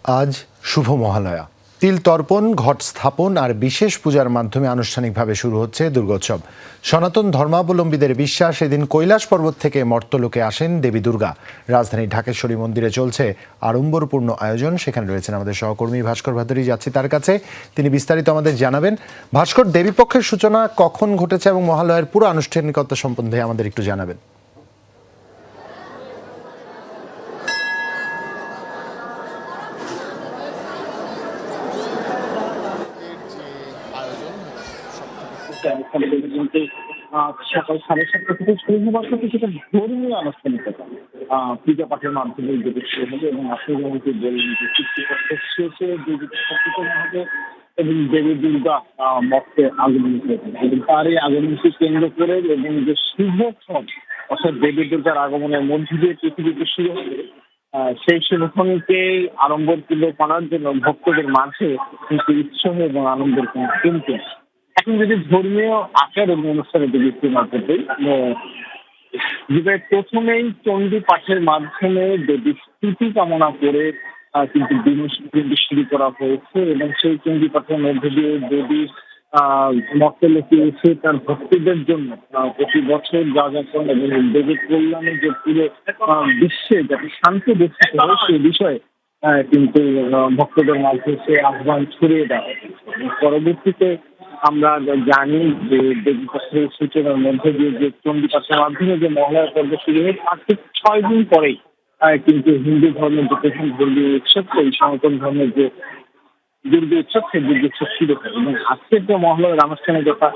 আজ শুভ মহালয়া। তিল তর্পণ, ঘট স্থাপন আর বিশেষ পূজার মাধ্যমে আনুষ্ঠানিকভাবে শুরু হচ্ছে দুর্গোৎসব। সনাতন ধর্মাবলম্বীদের বিশ্বাস, এদিন কৈলাস পর্বত থেকে মর্ত্যলোকে আসেন দেবী দুর্গা। রাজধানীর ঢাকেশ্বরী মন্দিরে চলছে আড়ম্বরপূর্ণ আয়োজন। সেখানে রয়েছেন আমাদের সহকর্মী ভাস্কর ভাদুরী। যাচ্ছি তার কাছে, তিনি বিস্তারিত আমাদের জানাবেন। ভাস্কর, দেবীপক্ষের সূচনা কখন ঘটেছে এবং মহালয়ার পুরো আনুষ্ঠানিকতা সম্বন্ধে আমাদের একটু জানাবেন। সকাল 7:30 থেকে শুরু হওয়ার সাথে সেটা ধর্মীয় আনুষ্ঠানিকতা পূজা পাঠের মাধ্যমে যদি শুরু হবে এবং আপনি যেমনটি বললেন যে সৃষ্টিকর্তা শেষে দেবী সচেতন হবে এবং দেবী দুর্গা মর্তে আগমন করবে এবং তার এই আগমনকে কেন্দ্র করে এবং যে শুভক্ষণ অর্থাৎ দেবী দুর্গার আগমনের মধ্যে দিয়ে পৃথিবীতে শুরু হবে সেই শুভক্ষণকে আড়ম্বরপূর্ণ করার জন্য ভক্তদের মাঝে কিন্তু উৎসাহ এবং আনন্দের কোনো কিন্তু এখন যদি ধর্মীয় আচার এবং অনুষ্ঠানের দিকে একটু নজর দিই, যেটা প্রথমেই চণ্ডী পাঠের মাধ্যমে দেবীর স্তুতি কামনা করে কিন্তু দিনটি শুরু করা হয়েছে এবং সেই চণ্ডী পাঠের মধ্যে দিয়ে দেবীর মর্ত্যলোকে এসে তার ভক্তদের জন্য প্রতি বছর যা যা করেন এবং দেবীর কল্যাণে যে পুরো বিশ্বে যাতে শান্তি দৃষ্টিত হয় সেই বিষয়ে কিন্তু ভক্তদের মাঝে সে আহ্বান ছড়িয়ে দেওয়া হয়েছে। পরবর্তীতে আমরা জানি যে দেবী পক্ষের সূচনার মধ্যে দিয়ে যে চণ্ডী পাঠের মাধ্যমে যে মহালয়া পর্ব শুরু হয়ে 5 থেকে 6 দিন পরেই কিন্তু হিন্দু ধর্মের যে প্রধান ধর্মীয় উৎসব সেই সনাতন ধর্মের যে দুর্গা উৎসব সেই দুর্গা উৎসব শুরু হয় এবং আজকের যে মহালয়ার আনুষ্ঠানিকতা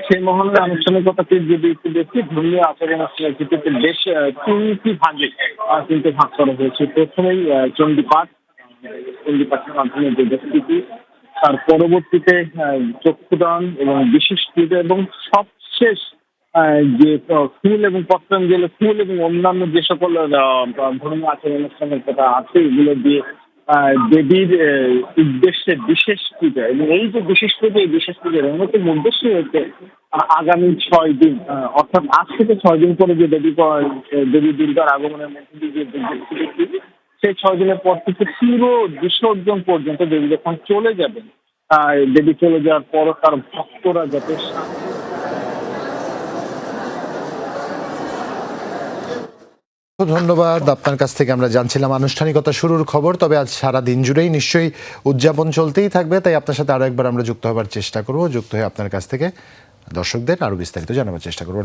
সেই মহালয়ার আনুষ্ঠানিকতাকে যদি একটু দেখি ধর্মীয় আচার অনুষ্ঠানের ভিত্তিতে বেশ 3টি ভাগে কিন্তু ভাগ করা হয়েছে। প্রথমেই চণ্ডী পাঠের মাধ্যমে যে স্তুতি, তার পরবর্তীতে চক্ষুদান এবং বিশেষ পূজা এবং সবশেষ যে ফুল এবং পত্রাঞ্জলি ফুল এবং অন্যান্য যে সকল ধর্মীয় আচার অনুষ্ঠানের কথা আছে এগুলো দিয়ে দেবীর উদ্দেশ্যে বিশেষ পূজা এবং এই যে বিশেষ পূজা এই বিশেষ পূজার অন্যতম উদ্দেশ্য হচ্ছে আগামী 6 দিন অর্থাৎ আজ থেকে 6 দিন পরে যে দেবী দুর্গার আগমনের মধ্যে দিয়ে যে সেই 6 দিনের পর থেকে পুরো বিসর্জন পর্যন্ত দেবী যখন চলে যাবেন দেবী চলে যাওয়ার পর তার ভক্তরা যাতে ধন্যবাদ। আপনার কাছ থেকে আমরা জানছিলাম আনুষ্ঠানিকতা শুরুর খবর। তবে আজ সারা দিন জুড়েই নিশ্চয়ই উদযাপন চলতেই থাকবে, তাই আপনার সাথে আরো একবার আমরা যুক্ত হবার চেষ্টা করব। যুক্ত হয়ে আপনার কাছ থেকে দর্শকদের আরো বিস্তারিত জানাবার চেষ্টা করব।